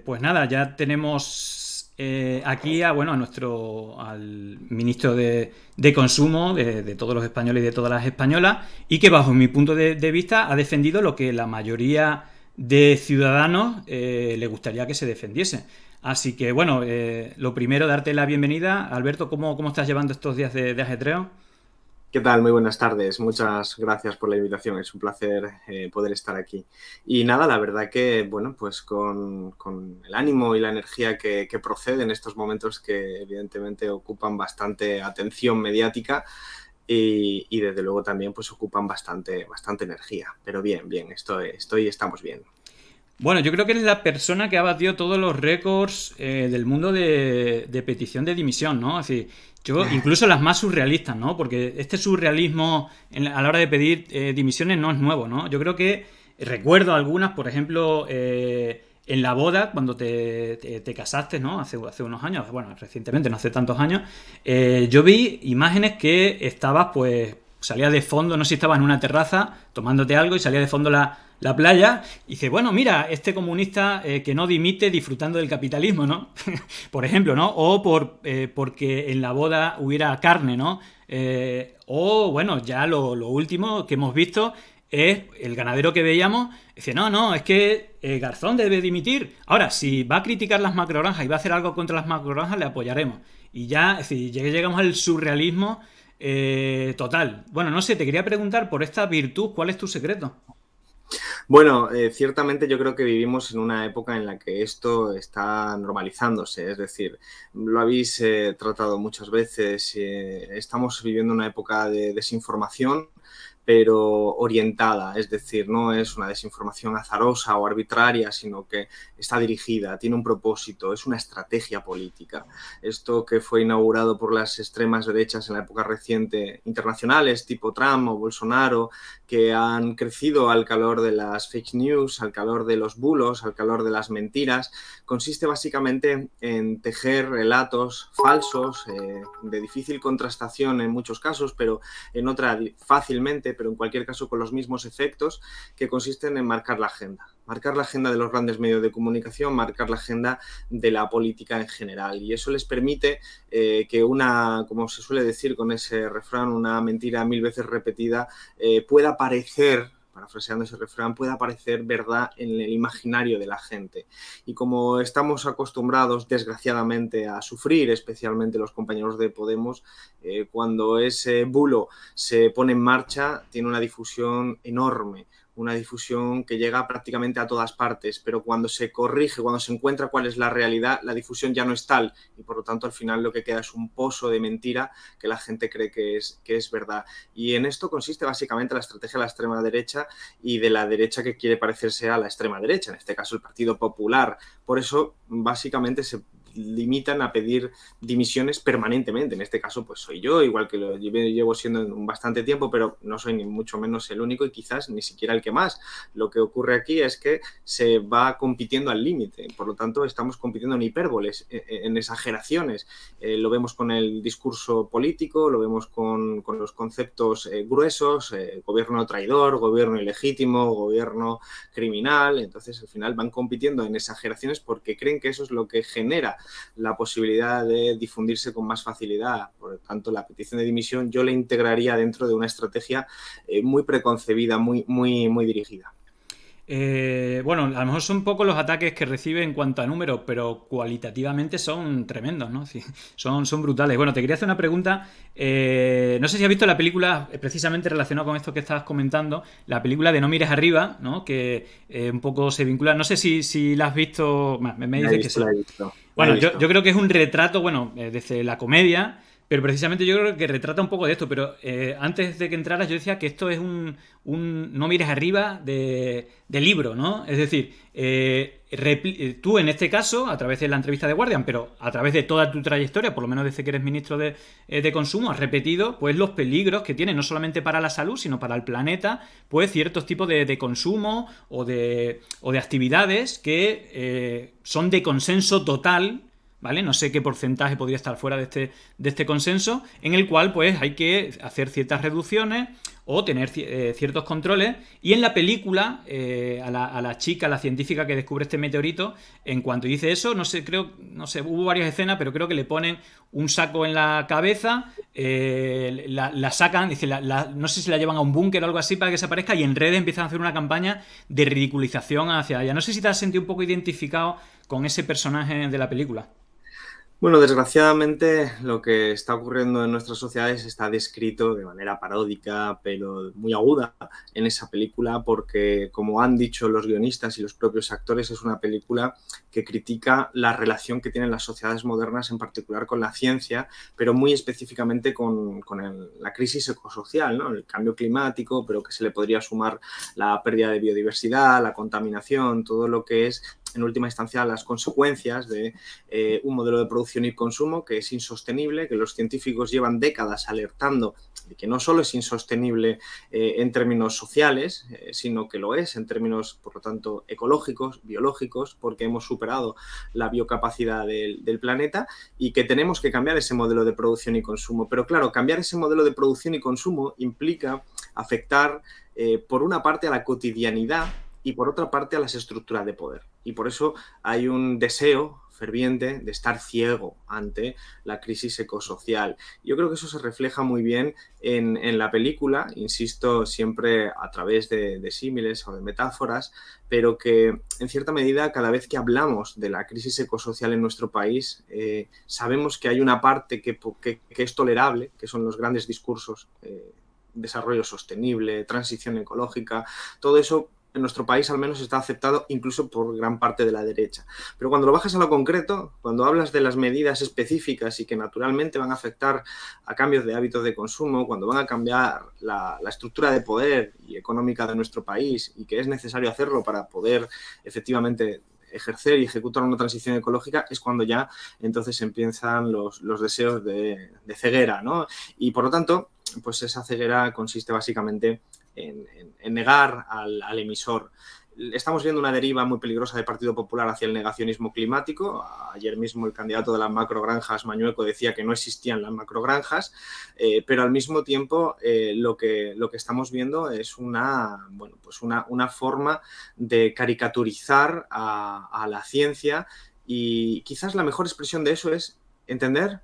Pues nada, ya tenemos aquí al ministro de Consumo de todos los españoles y de todas las españolas, y que bajo mi punto de vista ha defendido lo que la mayoría de ciudadanos le gustaría que se defendiese. Así que bueno, lo primero, darte la bienvenida. Alberto, ¿cómo estás llevando estos días de ajetreo? ¿Qué tal? Muy buenas tardes. Muchas gracias por la invitación. Es un placer poder estar aquí. Y nada, la verdad que, bueno, pues con el ánimo y la energía que procede en estos momentos que evidentemente ocupan bastante atención mediática y desde luego también pues ocupan bastante energía. Pero bien, bien, estamos bien. Bueno, yo creo que eres la persona que ha batido todos los récords del mundo de petición de dimisión, ¿no? Así, yo, incluso las más surrealistas, ¿no? Porque este surrealismo a la hora de pedir dimisiones no es nuevo, ¿no? Yo creo que recuerdo algunas, por ejemplo, en la boda, cuando te casaste, ¿no? Hace unos años, bueno, recientemente, no hace tantos años, yo vi imágenes que estabas, pues, salía de fondo, no sé si estabas en una terraza tomándote algo y salía de fondo la playa y dice, bueno, mira, este comunista que no dimite disfrutando del capitalismo, ¿no? Por ejemplo, ¿no? O porque en la boda hubiera carne, ¿no? O, bueno, ya lo último que hemos visto es el ganadero que veíamos, dice, no, no, es que Garzón debe dimitir. Ahora, si va a criticar las macrogranjas y va a hacer algo contra las macrogranjas, le apoyaremos. Y ya, es decir, llegamos al surrealismo total. Bueno, no sé, te quería preguntar por esta virtud, ¿cuál es tu secreto? Bueno, ciertamente yo creo que vivimos en una época en la que esto está normalizándose, es decir, lo habéis tratado muchas veces, estamos viviendo una época de desinformación, pero orientada, es decir, no es una desinformación azarosa o arbitraria, sino que está dirigida, tiene un propósito, es una estrategia política. Esto que fue inaugurado por las extremas derechas en la época reciente, internacionales, tipo Trump o Bolsonaro, que han crecido al calor de las fake news, al calor de los bulos, al calor de las mentiras, consiste básicamente en tejer relatos falsos, de difícil contrastación en muchos casos, pero en otra fácilmente, pero en cualquier caso con los mismos efectos, que consisten en marcar la agenda de los grandes medios de comunicación, marcar la agenda de la política en general. Y eso les permite que como se suele decir con ese refrán, una mentira 1000 veces repetida, pueda parecer, parafraseando ese refrán, pueda parecer verdad en el imaginario de la gente. Y como estamos acostumbrados, desgraciadamente, a sufrir, especialmente los compañeros de Podemos, cuando ese bulo se pone en marcha, tiene una difusión enorme, una difusión que llega prácticamente a todas partes, pero cuando se corrige, cuando se encuentra cuál es la realidad, la difusión ya no es tal y por lo tanto al final lo que queda es un pozo de mentira que la gente cree que es verdad. Y en esto consiste básicamente la estrategia de la extrema derecha y de la derecha que quiere parecerse a la extrema derecha, en este caso el Partido Popular. Por eso básicamente se limitan a pedir dimisiones permanentemente. En este caso, pues soy yo, igual que lo llevo siendo un bastante tiempo, pero no soy ni mucho menos el único y quizás ni siquiera el que más. Lo que ocurre aquí es que se va compitiendo al límite. Por lo tanto, estamos compitiendo en hipérboles, en exageraciones. Lo vemos con el discurso político, lo vemos con los conceptos gruesos, gobierno traidor, gobierno ilegítimo, gobierno criminal. Entonces, al final van compitiendo en exageraciones porque creen que eso es lo que genera la posibilidad de difundirse con más facilidad. Por lo tanto, la petición de dimisión yo la integraría dentro de una estrategia muy preconcebida, muy dirigida. Bueno, a lo mejor son pocos los ataques que recibe en cuanto a números, pero cualitativamente son tremendos, ¿no? Sí, son brutales. Bueno, te quería hacer una pregunta. No sé si has visto la película, precisamente relacionada con esto que estabas comentando, la película de No mires arriba, ¿no? Que un poco se vincula. No sé si la has visto. Bueno, me La he dices que visto, la sí. he visto, la he Bueno, yo visto. creo que es un retrato, bueno, desde la comedia, pero precisamente yo creo que retrata un poco de esto. Pero antes de que entraras, yo decía que esto es un no mires arriba de libro, ¿no? Es decir, tú en este caso, a través de la entrevista de Guardian, pero a través de toda tu trayectoria, por lo menos desde que eres ministro de Consumo, has repetido pues los peligros que tiene, no solamente para la salud, sino para el planeta, pues ciertos tipos de consumo o de actividades que son de consenso total. ¿Vale? No sé qué porcentaje podría estar fuera de este consenso, en el cual pues hay que hacer ciertas reducciones o tener ciertos controles. Y en la película, a la chica, la científica que descubre este meteorito, en cuanto dice eso, no sé, creo, no sé, hubo varias escenas, pero creo que le ponen un saco en la cabeza, la sacan, dice, no sé si la llevan a un búnker o algo así para que desaparezca, y en redes empiezan a hacer una campaña de ridiculización hacia ella. No sé si te has sentido un poco identificado con ese personaje de la película. Bueno, desgraciadamente lo que está ocurriendo en nuestras sociedades está descrito de manera paródica, pero muy aguda en esa película, porque como han dicho los guionistas y los propios actores, es una película que critica la relación que tienen las sociedades modernas, en particular con la ciencia, pero muy específicamente con la crisis ecosocial, ¿no? El cambio climático, pero que se le podría sumar la pérdida de biodiversidad, la contaminación, todo lo que es en última instancia las consecuencias de un modelo de producción y consumo que es insostenible, que los científicos llevan décadas alertando de que no solo es insostenible en términos sociales, sino que lo es en términos, por lo tanto, ecológicos, biológicos, porque hemos superado la biocapacidad del planeta y que tenemos que cambiar ese modelo de producción y consumo. Pero claro, cambiar ese modelo de producción y consumo implica afectar, por una parte, a la cotidianidad y por otra parte a las estructuras de poder. Y por eso hay un deseo ferviente de estar ciego ante la crisis ecosocial. Yo creo que eso se refleja muy bien en la película, insisto, siempre a través de símiles o de metáforas, pero que en cierta medida cada vez que hablamos de la crisis ecosocial en nuestro país, sabemos que hay una parte que es tolerable, que son los grandes discursos, desarrollo sostenible, transición ecológica, todo eso en nuestro país al menos está aceptado incluso por gran parte de la derecha. Pero cuando lo bajas a lo concreto, cuando hablas de las medidas específicas y que naturalmente van a afectar a cambios de hábitos de consumo, cuando van a cambiar la estructura de poder y económica de nuestro país y que es necesario hacerlo para poder efectivamente ejercer y ejecutar una transición ecológica, es cuando ya entonces empiezan los deseos de ceguera, ¿no? Y por lo tanto, pues esa ceguera consiste básicamente en negar al emisor. Estamos viendo una deriva muy peligrosa del Partido Popular hacia el negacionismo climático. Ayer mismo el candidato de las macrogranjas, Mañueco, decía que no existían las macrogranjas, pero al mismo tiempo lo que estamos viendo es bueno, pues una forma de caricaturizar a la ciencia, y quizás la mejor expresión de eso es entender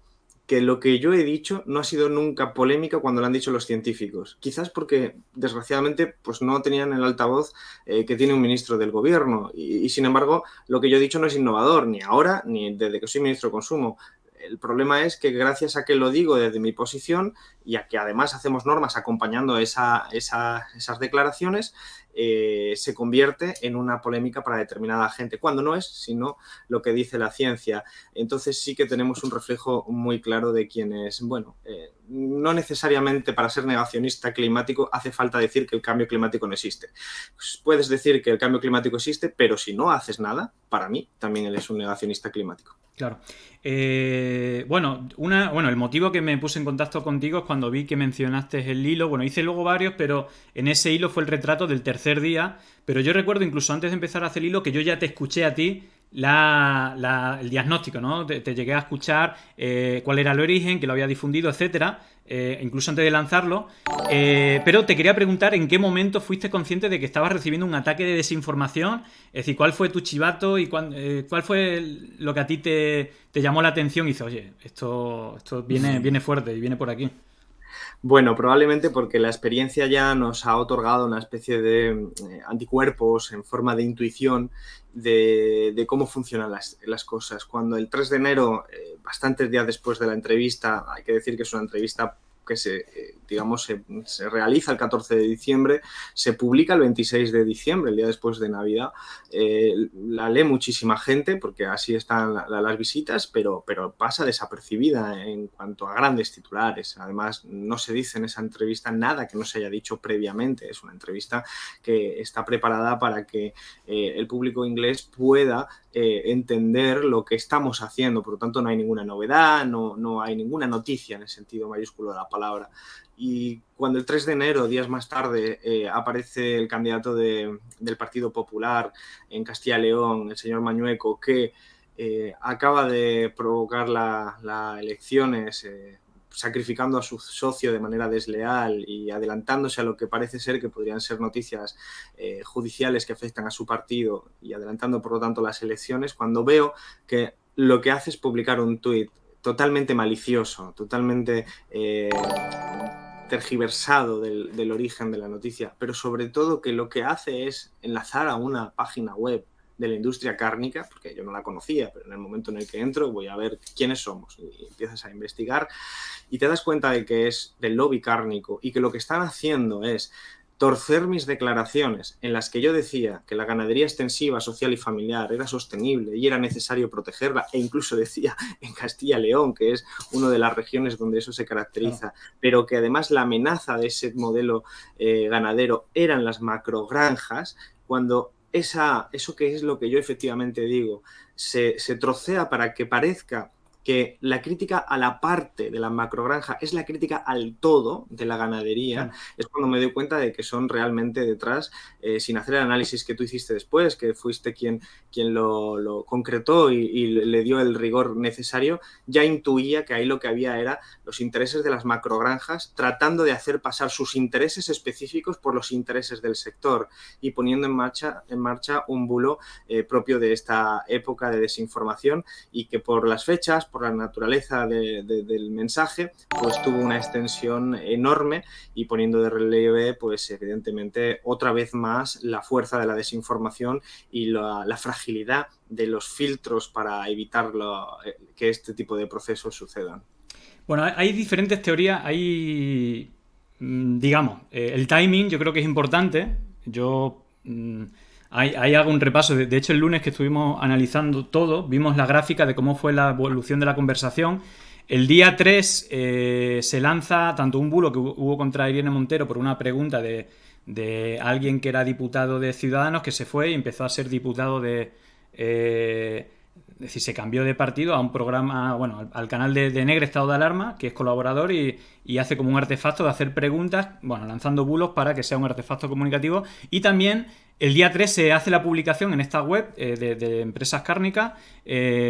que lo que yo he dicho no ha sido nunca polémica cuando lo han dicho los científicos. Quizás porque, desgraciadamente, pues no tenían el altavoz que tiene un ministro del gobierno. Y, sin embargo, lo que yo he dicho no es innovador, ni ahora, ni desde que soy ministro de Consumo. El problema es que gracias a que lo digo desde mi posición y a que además hacemos normas acompañando esas declaraciones, se convierte en una polémica para determinada gente, cuando no es sino lo que dice la ciencia. Entonces sí que tenemos un reflejo muy claro de quienes, bueno, no necesariamente para ser negacionista climático hace falta decir que el cambio climático no existe. Pues puedes decir que el cambio climático existe, pero si no haces nada, para mí también eres un negacionista climático. Claro. Bueno, el motivo que me puse en contacto contigo es cuando vi que mencionaste el hilo. Bueno, hice luego varios, pero en ese hilo fue el retrato del tercer día. Pero yo recuerdo, incluso antes de empezar a hacer el hilo, que yo ya te escuché a ti el diagnóstico, ¿no? Te llegué a escuchar cuál era el origen, que lo había difundido, etcétera, incluso antes de lanzarlo. Pero te quería preguntar en qué momento fuiste consciente de que estabas recibiendo un ataque de desinformación. Es decir, ¿cuál fue tu chivato y cuál fue lo que a ti te llamó la atención y dices, oye, esto viene fuerte y viene por aquí? Bueno, probablemente porque la experiencia ya nos ha otorgado una especie de anticuerpos en forma de intuición de cómo funcionan las cosas. Cuando el 3 de enero, bastantes días después de la entrevista, hay que decir que es una entrevista que se realiza el 14 de diciembre, se publica el 26 de diciembre, el día después de Navidad. La lee muchísima gente porque así están las visitas, pero pasa desapercibida en cuanto a grandes titulares. Además, no se dice en esa entrevista nada que no se haya dicho previamente. Es una entrevista que está preparada para que el público inglés pueda entender lo que estamos haciendo. Por lo tanto, no hay ninguna novedad, no hay ninguna noticia en el sentido mayúsculo de la palabra. Y cuando el 3 de enero, días más tarde, aparece el candidato del Partido Popular en Castilla y León, el señor Mañueco, que acaba de provocar las elecciones sacrificando a su socio de manera desleal y adelantándose a lo que parece ser que podrían ser noticias judiciales que afectan a su partido y adelantando, por lo tanto, las elecciones, cuando veo que lo que hace es publicar un tuit totalmente malicioso, totalmente tergiversado del origen de la noticia, pero sobre todo que lo que hace es enlazar a una página web de la industria cárnica, porque yo no la conocía, pero en el momento en el que entro voy a ver quiénes somos y empiezas a investigar y te das cuenta de que es del lobby cárnico y que lo que están haciendo es torcer mis declaraciones en las que yo decía que la ganadería extensiva, social y familiar era sostenible y era necesario protegerla, e incluso decía en Castilla y León, que es una de las regiones donde eso se caracteriza, claro, pero que además la amenaza de ese modelo ganadero eran las macrogranjas, cuando eso que es lo que yo efectivamente digo, se trocea para que parezca que la crítica a la parte de la macrogranja es la crítica al todo de la ganadería, claro, es cuando me doy cuenta de que son realmente detrás, sin hacer el análisis que tú hiciste después, que fuiste quien lo concretó y le dio el rigor necesario, ya intuía que ahí lo que había era los intereses de las macrogranjas tratando de hacer pasar sus intereses específicos por los intereses del sector y poniendo en marcha un bulo propio de esta época de desinformación y que por las fechas, por la naturaleza del mensaje, pues tuvo una extensión enorme y poniendo de relieve, pues evidentemente, otra vez más la fuerza de la desinformación y la fragilidad de los filtros para evitar que este tipo de procesos sucedan. Bueno, hay diferentes teorías, digamos, el timing yo creo que es importante. Ahí hago un repaso. De hecho, el lunes que estuvimos analizando todo, vimos la gráfica de cómo fue la evolución de la conversación. El día 3 se lanza tanto un bulo que hubo contra Irene Montero por una pregunta de alguien que era diputado de Ciudadanos, que se fue y empezó a ser diputado es decir, se cambió de partido a un programa, bueno, al canal de Negre Estado de Alarma, que es colaborador y hace como un artefacto de hacer preguntas, bueno, lanzando bulos para que sea un artefacto comunicativo. Y también el día 3 se hace la publicación en esta web de Empresas Cárnicas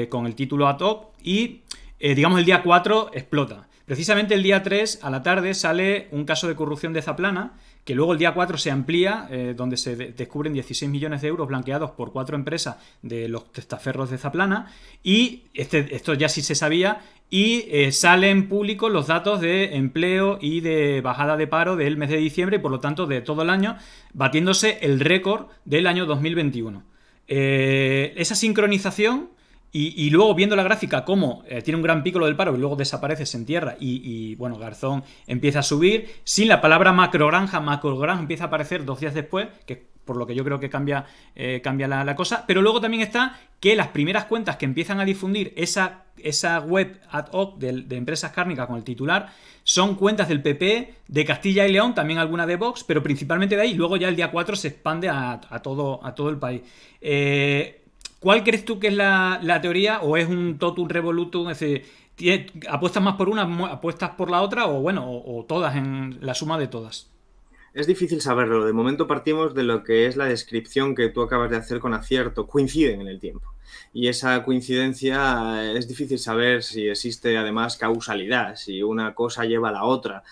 con el título ad hoc y, digamos, el día 4 explota. Precisamente el día 3 a la tarde sale un caso de corrupción de Zaplana, que luego el día 4 se amplía, donde se descubren 16 millones de euros blanqueados por 4 empresas de los testaferros de Zaplana, y esto ya sí se sabía, y sale en público los datos de empleo y de bajada de paro del mes de diciembre y por lo tanto de todo el año, batiéndose el récord del año 2021. Esa sincronización y luego viendo la gráfica cómo tiene un gran pico lo del paro y luego desaparece, se entierra y bueno, Garzón empieza a subir sin la palabra macrogranja empieza a aparecer 2 días después, que por lo que yo creo que cambia la cosa. Pero luego también está que las primeras cuentas que empiezan a difundir esa web ad hoc de Empresas Cárnicas con el titular son cuentas del PP, de Castilla y León, también alguna de Vox, pero principalmente de ahí. Luego ya el día 4 se expande a todo el país. ¿Cuál crees tú que es la teoría? ¿O es un totum revolutum? Es decir, ¿apuestas más por una, apuestas por la otra? ¿O bueno, o todas, en la suma de todas? Es difícil saberlo. De momento partimos de lo que es la descripción que tú acabas de hacer con acierto. Coinciden en el tiempo. Y esa coincidencia es difícil saber si existe además causalidad, si una cosa lleva a la otra.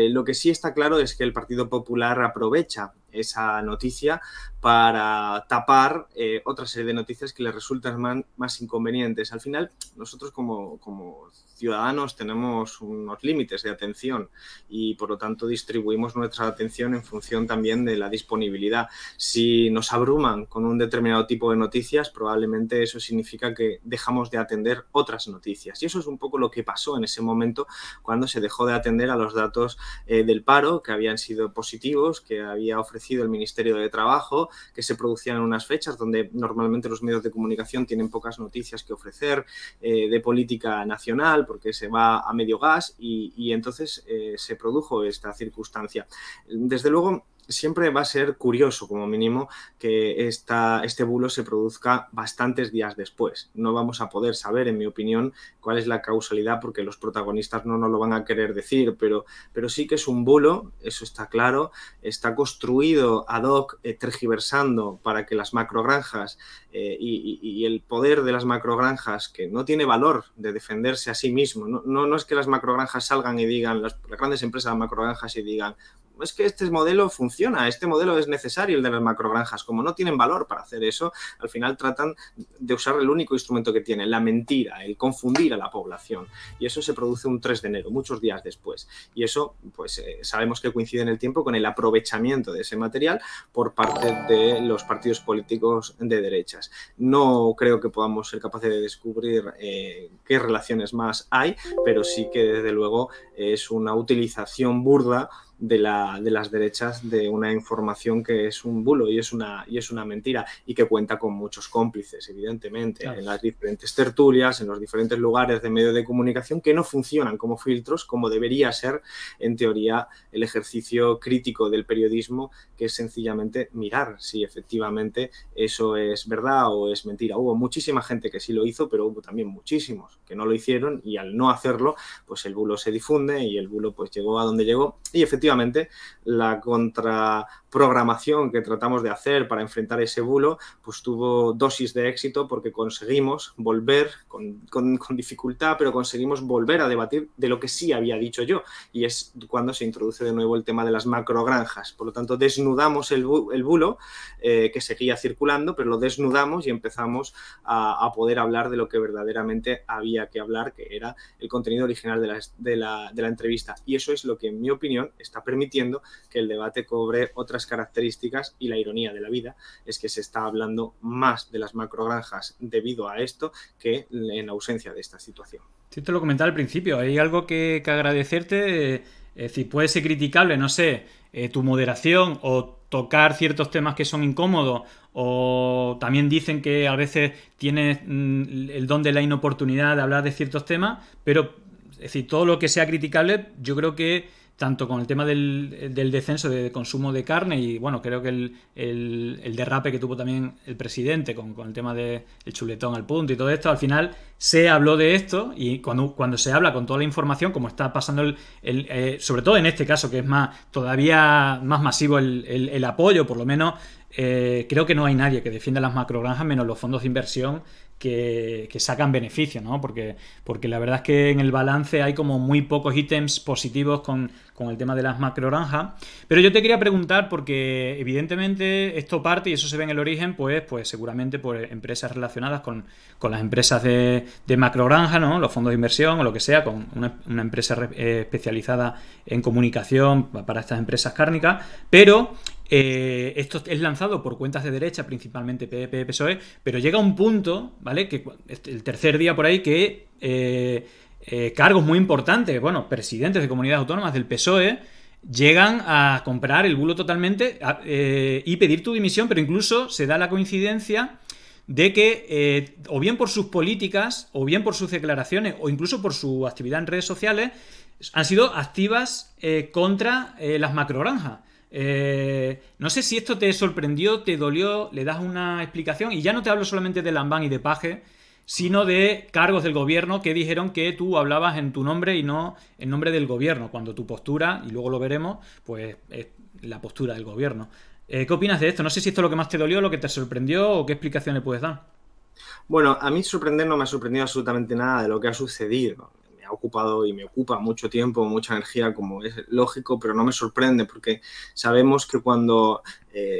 Lo que sí está claro es que el Partido Popular aprovecha esa noticia para tapar otra serie de noticias que le resultan más inconvenientes. Al final, nosotros como ciudadanos tenemos unos límites de atención y por lo tanto distribuimos nuestra atención en función también de la disponibilidad. Si nos abruman con un determinado tipo de noticias, probablemente eso significa que dejamos de atender otras noticias. Y eso es un poco lo que pasó en ese momento cuando se dejó de atender a los datos del paro, que habían sido positivos, que había ofrecido el Ministerio de Trabajo, que se producían en unas fechas donde normalmente los medios de comunicación tienen pocas noticias que ofrecer de política nacional, porque se va a medio gas y entonces se produjo esta circunstancia. Desde luego, siempre va a ser curioso, como mínimo, que este bulo se produzca bastantes días después. No vamos a poder saber, en mi opinión, cuál es la causalidad, porque los protagonistas no nos lo van a querer decir, pero sí que es un bulo, eso está claro, está construido ad hoc, tergiversando para que las macrogranjas y el poder de las macrogranjas, que no tiene valor de defenderse a sí mismo, no es que las macrogranjas salgan y digan, las grandes empresas macrogranjas y digan, es que este modelo funciona, este modelo es necesario, el de las macrogranjas. Como no tienen valor para hacer eso, al final tratan de usar el único instrumento que tienen, la mentira, el confundir a la población. Y eso se produce un 3 de enero, muchos días después. Y eso, pues sabemos que coincide en el tiempo con el aprovechamiento de ese material por parte de los partidos políticos de derechas. No creo que podamos ser capaces de descubrir qué relaciones más hay, pero sí que desde luego es una utilización burda de las derechas de una información que es un bulo y es una mentira, y que cuenta con muchos cómplices, evidentemente, Claro. en las diferentes tertulias, en los diferentes lugares de medios de comunicación que no funcionan como filtros, como debería ser, en teoría, el ejercicio crítico del periodismo, que es sencillamente mirar si efectivamente eso es verdad o es mentira. Hubo muchísima gente que sí lo hizo, pero hubo también muchísimos que no lo hicieron, y al no hacerlo, pues el bulo se difunde y el bulo pues llegó a donde llegó. Y efectivamente la contraprogramación que tratamos de hacer para enfrentar ese bulo pues tuvo dosis de éxito, porque conseguimos volver con dificultad, pero conseguimos volver a debatir de lo que sí había dicho yo, y es cuando se introduce de nuevo el tema de las macrogranjas. Por lo tanto, desnudamos el bulo que seguía circulando, pero lo desnudamos y empezamos a poder hablar de lo que verdaderamente había que hablar, que era el contenido original de la entrevista. Y eso es lo que, en mi opinión, está permitiendo que el debate cobre otras características, y la ironía de la vida es que se está hablando más de las macrogranjas debido a esto que en ausencia de esta situación. Sí, te lo comentaba al principio, hay algo que agradecerte, es decir, puede ser criticable, no sé, tu moderación o tocar ciertos temas que son incómodos, o también dicen que a veces tienes el don de la inoportunidad de hablar de ciertos temas, pero es decir, todo lo que sea criticable, yo creo que tanto con el tema del descenso de consumo de carne, y bueno, creo que el derrape que tuvo también el presidente con el tema del chuletón al punto y todo esto, al final se habló de esto, y cuando se habla con toda la información, como está pasando sobre todo en este caso, que es todavía más masivo el apoyo, por lo menos creo que no hay nadie que defienda las macrogranjas menos los fondos de inversión que sacan beneficios, ¿no? Porque la verdad es que en el balance hay como muy pocos ítems positivos con el tema de las macrogranjas. Pero yo te quería preguntar, porque evidentemente esto parte, y eso se ve en el origen, pues seguramente por empresas relacionadas con las empresas de macrogranja, ¿no? Los fondos de inversión o lo que sea, con una empresa especializada en comunicación para estas empresas cárnicas, pero esto es lanzado por cuentas de derecha, principalmente PP, PSOE, pero llega un punto, ¿vale? Que el tercer día por ahí que cargos muy importantes, bueno, presidentes de comunidades autónomas del PSOE, llegan a comprar el bulo totalmente y pedir tu dimisión, pero incluso se da la coincidencia de que o bien por sus políticas, o bien por sus declaraciones, o incluso por su actividad en redes sociales, han sido activas contra las macrogranjas. No sé si esto te sorprendió, te dolió, le das una explicación, y ya no te hablo solamente de Lambán y de Paje, sino de cargos del gobierno que dijeron que tú hablabas en tu nombre y no en nombre del gobierno, cuando tu postura, y luego lo veremos, pues es la postura del gobierno. ¿Qué opinas de esto? No sé si esto es lo que más te dolió, lo que te sorprendió, o qué explicación le puedes dar. Bueno, a mí sorprender no me ha sorprendido absolutamente nada de lo que ha sucedido. Me ha ocupado y me ocupa mucho tiempo, mucha energía, como es lógico, pero no me sorprende, porque sabemos que cuando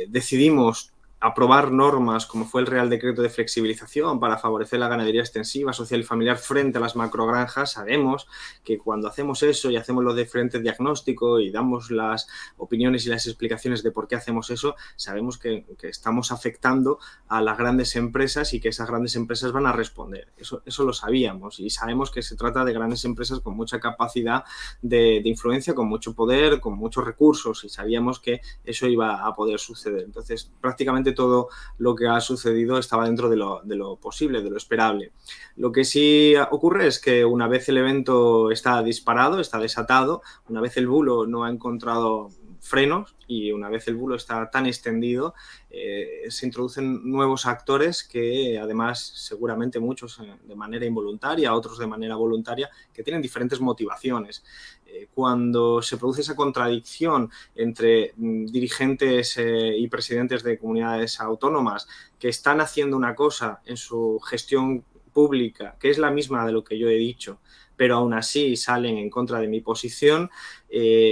decidimos aprobar normas como fue el Real Decreto de Flexibilización para favorecer la ganadería extensiva, social y familiar frente a las macrogranjas, sabemos que cuando hacemos eso y hacemos los diferentes diagnósticos y damos las opiniones y las explicaciones de por qué hacemos eso, sabemos que estamos afectando a las grandes empresas y que esas grandes empresas van a responder. Eso lo sabíamos, y sabemos que se trata de grandes empresas con mucha capacidad de influencia, con mucho poder, con muchos recursos, y sabíamos que eso iba a poder suceder. Entonces, prácticamente todo lo que ha sucedido estaba dentro de lo posible, de lo esperable. Lo que sí ocurre es que una vez el evento está disparado, está desatado, una vez el bulo no ha encontrado frenos y una vez el bulo está tan extendido, se introducen nuevos actores que además seguramente muchos de manera involuntaria, otros de manera voluntaria, que tienen diferentes motivaciones. Cuando se produce esa contradicción entre dirigentes y presidentes de comunidades autónomas que están haciendo una cosa en su gestión pública, que es la misma de lo que yo he dicho, pero aún así salen en contra de mi posición,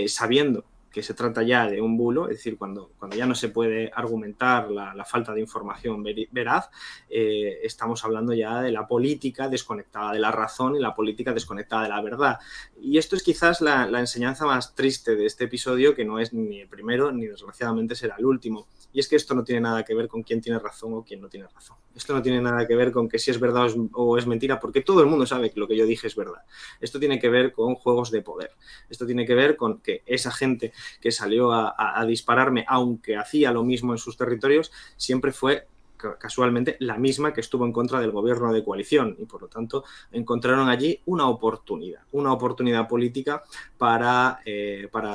sabiendo que se trata ya de un bulo, es decir, cuando ya no se puede argumentar la falta de información veraz, estamos hablando ya de la política desconectada de la razón y la política desconectada de la verdad. Y esto es quizás la enseñanza más triste de este episodio, que no es ni el primero, ni desgraciadamente será el último. Y es que esto no tiene nada que ver con quién tiene razón o quién no tiene razón. Esto no tiene nada que ver con que si es verdad o es mentira, porque todo el mundo sabe que lo que yo dije es verdad. Esto tiene que ver con juegos de poder. Esto tiene que ver con que esa gente que salió a dispararme, aunque hacía lo mismo en sus territorios, siempre fue casualmente la misma que estuvo en contra del gobierno de coalición y por lo tanto encontraron allí una oportunidad política para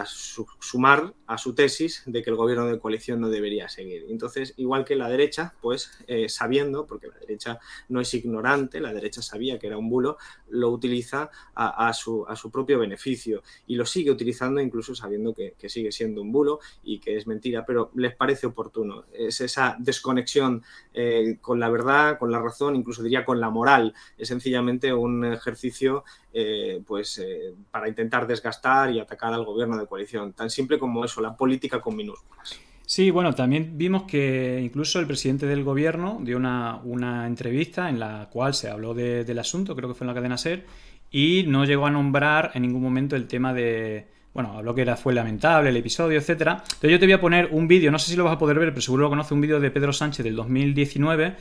sumar a su tesis de que el gobierno de coalición no debería seguir. Entonces, igual que la derecha, pues sabiendo, porque la derecha no es ignorante, la derecha sabía que era un bulo, lo utiliza a su propio beneficio y lo sigue utilizando incluso sabiendo que sigue siendo un bulo y que es mentira, pero les parece oportuno. Es esa desconexión con la verdad, con la razón, incluso diría con la moral. Es sencillamente un ejercicio para intentar desgastar y atacar al gobierno de coalición. Tan simple como eso, la política con minúsculas. Sí, bueno, también vimos que incluso el presidente del gobierno dio una entrevista en la cual se habló del asunto, creo que fue en la cadena SER, y no llegó a nombrar en ningún momento el tema de... Bueno, habló que fue lamentable el episodio, etcétera. Entonces yo te voy a poner un vídeo, no sé si lo vas a poder ver, pero seguro lo conoces, un vídeo de Pedro Sánchez del 2019.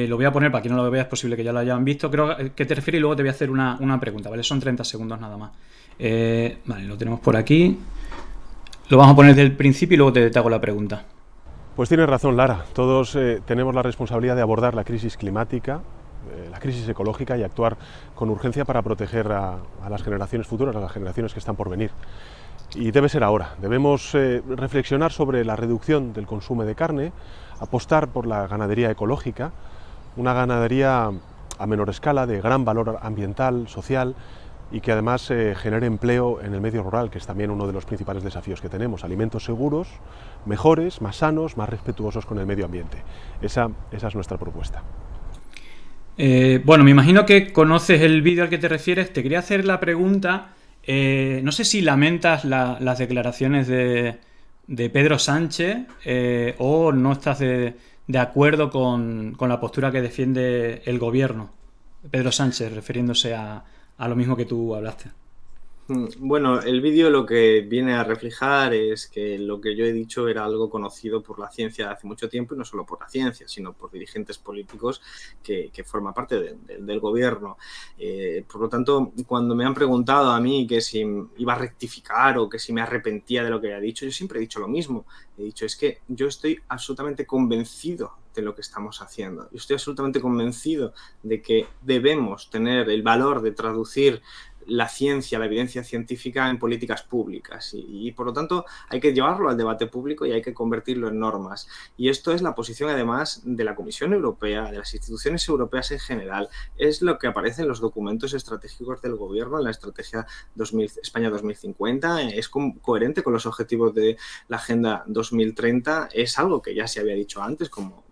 Lo voy a poner para quien no lo vea, es posible que ya lo hayan visto. Creo que te refieres y luego te voy a hacer una pregunta, ¿vale? Son 30 segundos nada más. Vale, lo tenemos por aquí. Lo vamos a poner desde el principio y luego te hago la pregunta. Pues tienes razón, Lara. Todos tenemos la responsabilidad de abordar la crisis climática, la crisis ecológica y actuar con urgencia para proteger a las generaciones futuras, a las generaciones que están por venir. Y debe ser ahora. Debemos reflexionar sobre la reducción del consumo de carne, apostar por la ganadería ecológica, una ganadería a menor escala, de gran valor ambiental, social, y que además genere empleo en el medio rural, que es también uno de los principales desafíos que tenemos. Alimentos seguros, mejores, más sanos, más respetuosos con el medio ambiente. Esa es nuestra propuesta. Bueno, me imagino que conoces el vídeo al que te refieres. Te quería hacer la pregunta. No sé si lamentas las declaraciones de Pedro Sánchez o no estás de acuerdo con la postura que defiende el gobierno. Pedro Sánchez, refiriéndose a lo mismo que tú hablaste. Bueno, el vídeo lo que viene a reflejar es que lo que yo he dicho era algo conocido por la ciencia hace mucho tiempo y no solo por la ciencia, sino por dirigentes políticos que forman parte del gobierno. Por lo tanto, cuando me han preguntado a mí que si iba a rectificar o que si me arrepentía de lo que había dicho, yo siempre he dicho lo mismo. He dicho, es que yo estoy absolutamente convencido de lo que estamos haciendo. Yo estoy absolutamente convencido de que debemos tener el valor de traducir la ciencia, la evidencia científica en políticas públicas y por lo tanto hay que llevarlo al debate público y hay que convertirlo en normas. Y esto es la posición además de la Comisión Europea, de las instituciones europeas en general. Es lo que aparece en los documentos estratégicos del gobierno, en la estrategia España 2050, es coherente con los objetivos de la Agenda 2030, es algo que ya se había dicho antes, como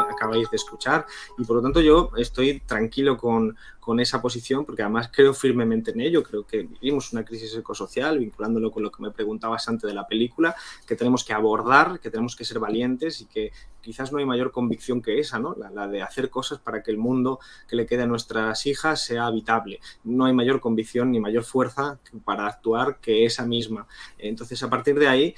acabáis de escuchar, y por lo tanto yo estoy tranquilo con esa posición, porque además creo firmemente en ello. Creo que vivimos una crisis ecosocial, vinculándolo con lo que me preguntabas antes de la película, que tenemos que abordar, que tenemos que ser valientes y que quizás no hay mayor convicción que esa, ¿no? La de hacer cosas para que el mundo que le quede a nuestras hijas sea habitable. No hay mayor convicción ni mayor fuerza para actuar que esa misma. Entonces, a partir de ahí,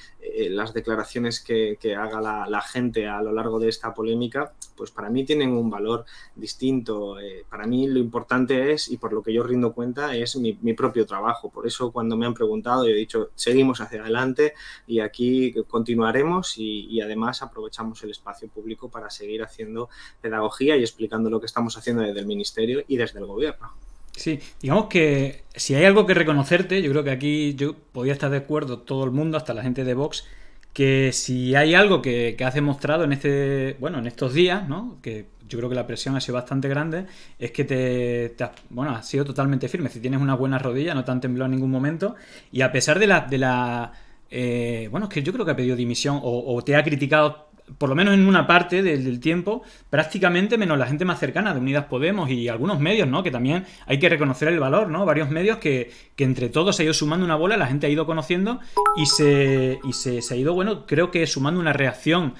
las declaraciones que haga la gente a lo largo de esta polémica, pues para mí tienen un valor distinto. Para mí lo importante es, y por lo que yo rindo cuenta, es mi propio trabajo. Por eso cuando me han preguntado, yo he dicho, seguimos hacia adelante y aquí continuaremos y además aprovechamos el espacio público para seguir haciendo pedagogía y explicando lo que estamos haciendo desde el Ministerio y desde el Gobierno. Sí, digamos que si hay algo que reconocerte, yo creo que aquí yo podría estar de acuerdo todo el mundo, hasta la gente de Vox, que si hay algo que has demostrado en bueno, en estos días, ¿no? Que yo creo que la presión ha sido bastante grande, es que bueno, has sido totalmente firme. Si tienes una buena rodilla, no te han temblado en ningún momento, y a pesar bueno, es que yo creo que ha pedido dimisión o te ha criticado por lo menos en una parte del tiempo, prácticamente menos la gente más cercana de Unidas Podemos y algunos medios, ¿no? Que también hay que reconocer el valor, ¿no? Varios medios que entre todos se ha ido sumando una bola, la gente ha ido conociendo se ha ido, bueno, creo que sumando una reacción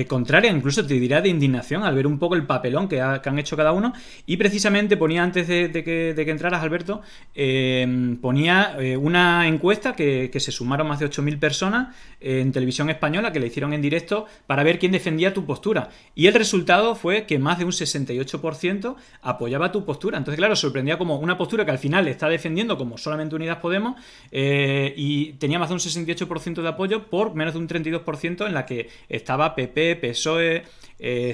contraria, incluso te diría de indignación al ver un poco el papelón que han hecho cada uno. Y precisamente ponía antes de que entraras, Alberto, ponía una encuesta que se sumaron más de 8.000 personas en televisión española, que le hicieron en directo para ver quién defendía tu postura. Y el resultado fue que más de un 68% apoyaba tu postura. Entonces, claro, sorprendía como una postura que al final está defendiendo como solamente Unidas Podemos y tenía más de un 68% de apoyo por menos de un 32% en la que estaba PP, PSOE,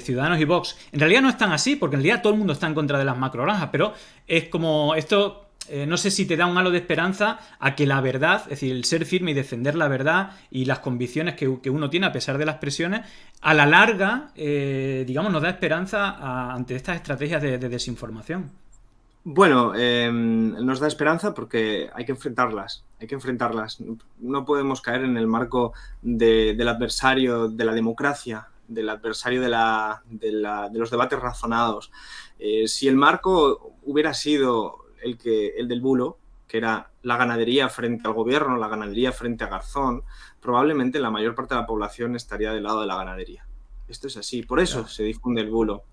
Ciudadanos y Vox. En realidad no es tan así, porque en realidad todo el mundo está en contra de las macrogranjas, pero es como esto... no sé si te da un halo de esperanza a que la verdad, es decir, el ser firme y defender la verdad y las convicciones que uno tiene a pesar de las presiones, a la larga, digamos, nos da esperanza ante estas estrategias de desinformación. Bueno, nos da esperanza porque hay que enfrentarlas, hay que enfrentarlas. No podemos caer en el marco del adversario de la democracia, del adversario de los debates razonados. Si el marco hubiera sido el del bulo, que era la ganadería frente al gobierno, la ganadería frente a Garzón, probablemente la mayor parte de la población estaría del lado de la ganadería. Esto es así, por eso se difunde el bulo.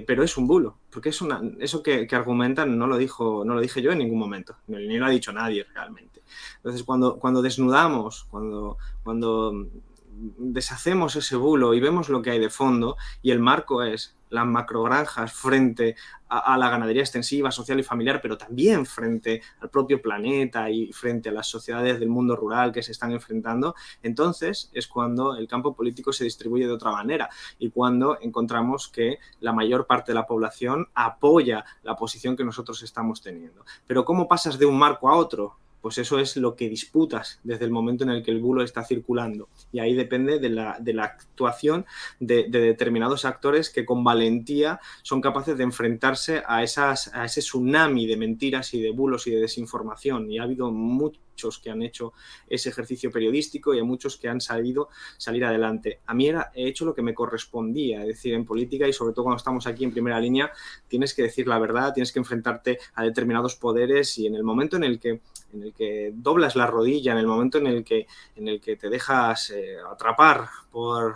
Pero es un bulo, porque eso que argumentan no lo dije yo en ningún momento, ni lo ha dicho nadie realmente. Entonces, cuando desnudamos, cuando deshacemos ese bulo y vemos lo que hay de fondo, y el marco es las macrogranjas frente a la ganadería extensiva, social y familiar, pero también frente al propio planeta y frente a las sociedades del mundo rural que se están enfrentando, entonces es cuando el campo político se distribuye de otra manera y cuando encontramos que la mayor parte de la población apoya la posición que nosotros estamos teniendo. Pero ¿cómo pasas de un marco a otro? Pues eso es lo que disputas desde el momento en el que el bulo está circulando. Y ahí depende de la actuación de determinados actores que con valentía son capaces de enfrentarse a ese tsunami de mentiras y de bulos y de desinformación. Y ha habido muchos que han hecho ese ejercicio periodístico y hay muchos que han sabido salir adelante. A mí he hecho lo que me correspondía, es decir, en política y sobre todo cuando estamos aquí en primera línea, tienes que decir la verdad, tienes que enfrentarte a determinados poderes y en el momento en el que doblas la rodilla, en el momento en el que te dejas atrapar por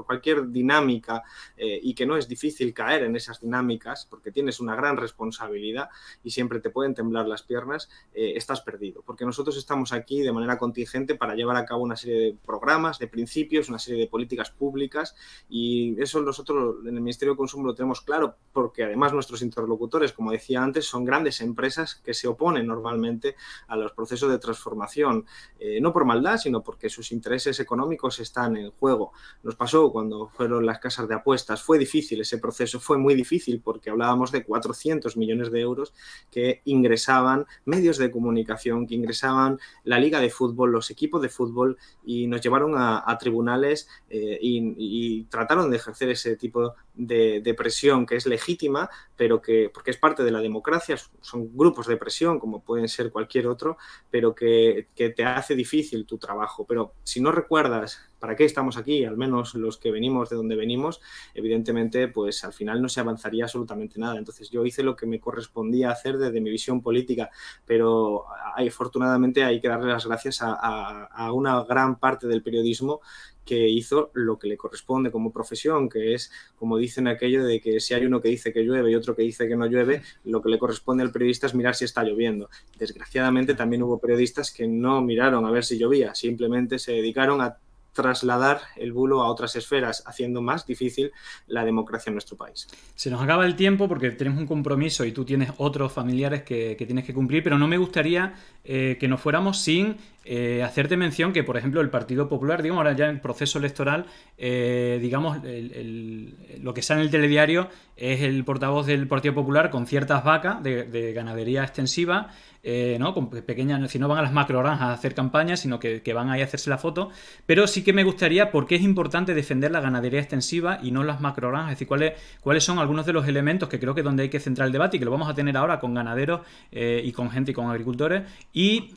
cualquier dinámica y que no es difícil caer en esas dinámicas porque tienes una gran responsabilidad y siempre te pueden temblar las piernas, estás perdido. Porque nosotros estamos aquí de manera contingente para llevar a cabo una serie de programas, de principios, una serie de políticas públicas y eso nosotros en el Ministerio de Consumo lo tenemos claro porque además nuestros interlocutores, como decía antes, son grandes empresas que se oponen normalmente a los procesos de transformación, no por maldad, sino porque sus intereses económicos están en juego. Nos pasó cuando fueron las casas de apuestas, fue difícil ese proceso, fue muy difícil porque hablábamos de 400 millones de euros que ingresaban medios de comunicación, que ingresaban la liga de fútbol, los equipos de fútbol y nos llevaron a tribunales y trataron de ejercer ese tipo de presión que es legítima, pero porque es parte de la democracia, son grupos de presión como pueden ser cualquier otro, pero que te hace difícil tu trabajo. Pero si no recuerdas para qué estamos aquí, al menos los que venimos de donde venimos, evidentemente pues al final no se avanzaría absolutamente nada. Entonces yo hice lo que me correspondía hacer desde mi visión política, pero afortunadamente hay que darle las gracias a una gran parte del periodismo que hizo lo que le corresponde como profesión, que es, como dicen aquello de que si hay uno que dice que llueve y otro que dice que no llueve, lo que le corresponde al periodista es mirar si está lloviendo. Desgraciadamente también hubo periodistas que no miraron a ver si llovía, simplemente se dedicaron a trasladar el bulo a otras esferas, haciendo más difícil la democracia en nuestro país. Se nos acaba el tiempo porque tenemos un compromiso y tú tienes otros familiares que tienes que cumplir, pero no me gustaría que nos fuéramos sin hacerte mención que, por ejemplo, el Partido Popular, digamos, ahora ya en proceso electoral, digamos, lo que sale en el telediario es el portavoz del Partido Popular con ciertas vacas de ganadería extensiva, ¿no? Con pequeñas, si no van a las macrogranjas a hacer campañas, sino que van ahí a hacerse la foto. Pero sí que me gustaría, porque es importante defender la ganadería extensiva y no las macrogranjas, es decir, cuáles son algunos de los elementos que creo que es donde hay que centrar el debate y que lo vamos a tener ahora con ganaderos y con gente y con agricultores. Y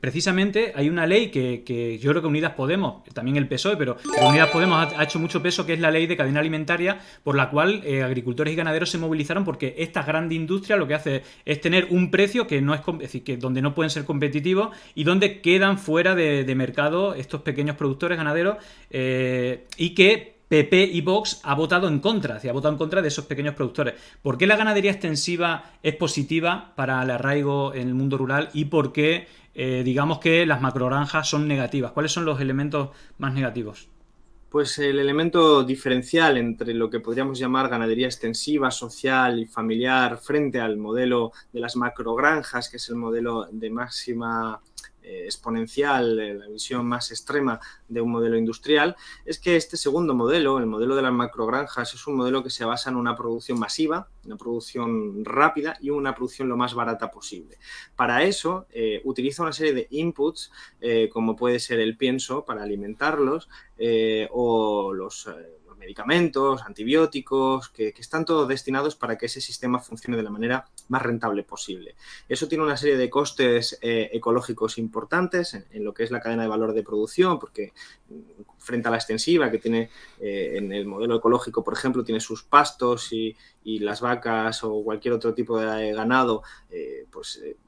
precisamente hay una ley que yo creo que Unidas Podemos, también el PSOE, pero Unidas Podemos ha hecho mucho peso, que es la ley de cadena alimentaria, por la cual agricultores y ganaderos se movilizaron porque esta gran industria lo que hace es tener un precio que no es, decir, que donde no pueden ser competitivos y donde quedan fuera de mercado estos pequeños productores ganaderos y que PP y Vox ha votado en contra, ha votado en contra de esos pequeños productores. ¿Por qué la ganadería extensiva es positiva para el arraigo en el mundo rural y por qué digamos que las macrogranjas son negativas? ¿Cuáles son los elementos más negativos? Pues el elemento diferencial entre lo que podríamos llamar ganadería extensiva, social y familiar frente al modelo de las macrogranjas, que es el modelo de máxima exponencial, la visión más extrema de un modelo industrial, es que este segundo modelo, el modelo de las macrogranjas, es un modelo que se basa en una producción masiva, una producción rápida y una producción lo más barata posible. Para eso utiliza una serie de inputs, como puede ser el pienso para alimentarlos, o los medicamentos, antibióticos, que están todos destinados para que ese sistema funcione de la manera más rentable posible. Eso tiene una serie de costes ecológicos importantes en lo que es la cadena de valor de producción, porque frente a la extensiva, que tiene en el modelo ecológico, por ejemplo, tiene sus pastos y las vacas o cualquier otro tipo de ganado,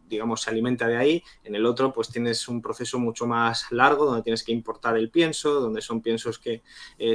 digamos, se alimenta de ahí. En el otro, pues tienes un proceso mucho más largo, donde tienes que importar el pienso, donde son piensos que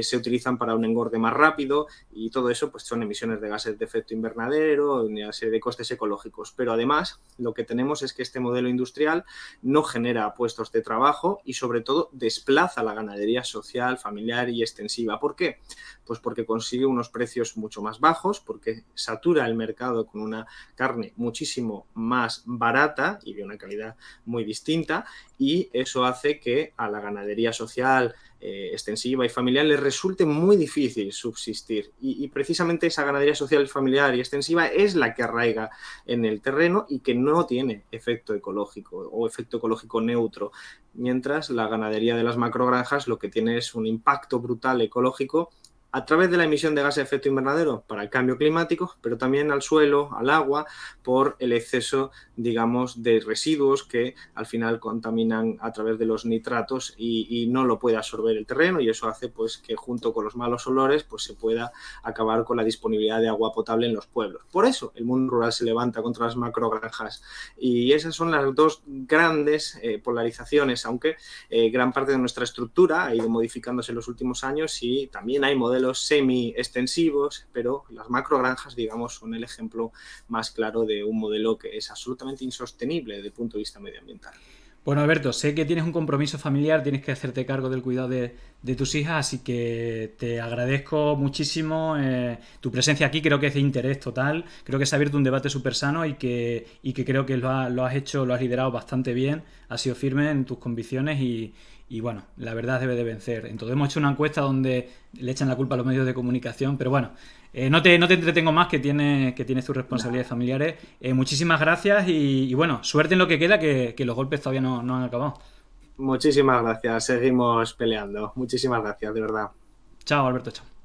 se utilizan para un engorde más rápido, y todo eso pues son emisiones de gases de efecto invernadero, una serie de costes ecológicos. Pero además, lo que tenemos es que este modelo industrial no genera puestos de trabajo y, sobre todo, desplaza la ganadería social, familiar y extensiva. ¿Por qué? Pues porque consigue unos precios mucho más bajos, porque satura el mercado con una carne muchísimo más barata y de una calidad muy distinta, y eso hace que a la ganadería social, extensiva y familiar les resulte muy difícil subsistir, y precisamente esa ganadería social, familiar y extensiva es la que arraiga en el terreno y que no tiene efecto ecológico o efecto ecológico neutro, mientras la ganadería de las macrogranjas lo que tiene es un impacto brutal ecológico a través de la emisión de gases de efecto invernadero para el cambio climático, pero también al suelo, al agua, por el exceso, digamos, de residuos que al final contaminan a través de los nitratos y no lo puede absorber el terreno, y eso hace pues que junto con los malos olores pues se pueda acabar con la disponibilidad de agua potable en los pueblos. Por eso el mundo rural se levanta contra las macrogranjas, y esas son las dos grandes polarizaciones, aunque gran parte de nuestra estructura ha ido modificándose en los últimos años y también hay modelos semi-extensivos, pero las macrogranjas, digamos, son el ejemplo más claro de un modelo que es absolutamente insostenible desde el punto de vista medioambiental. Bueno, Alberto, sé que tienes un compromiso familiar, tienes que hacerte cargo del cuidado de tus hijas, así que te agradezco muchísimo tu presencia aquí. Creo que es de interés total, creo que se ha abierto un debate súper sano y que creo que lo has hecho, lo has liderado bastante bien, has sido firme en tus convicciones y bueno, la verdad debe de vencer. Entonces hemos hecho una encuesta donde le echan la culpa a los medios de comunicación, pero bueno, no te entretengo más, que tienes tus responsabilidades familiares. Muchísimas gracias y bueno, suerte en lo que queda, que los golpes todavía no han acabado. Muchísimas gracias, seguimos peleando. Muchísimas gracias, de verdad. Chao, Alberto, chao.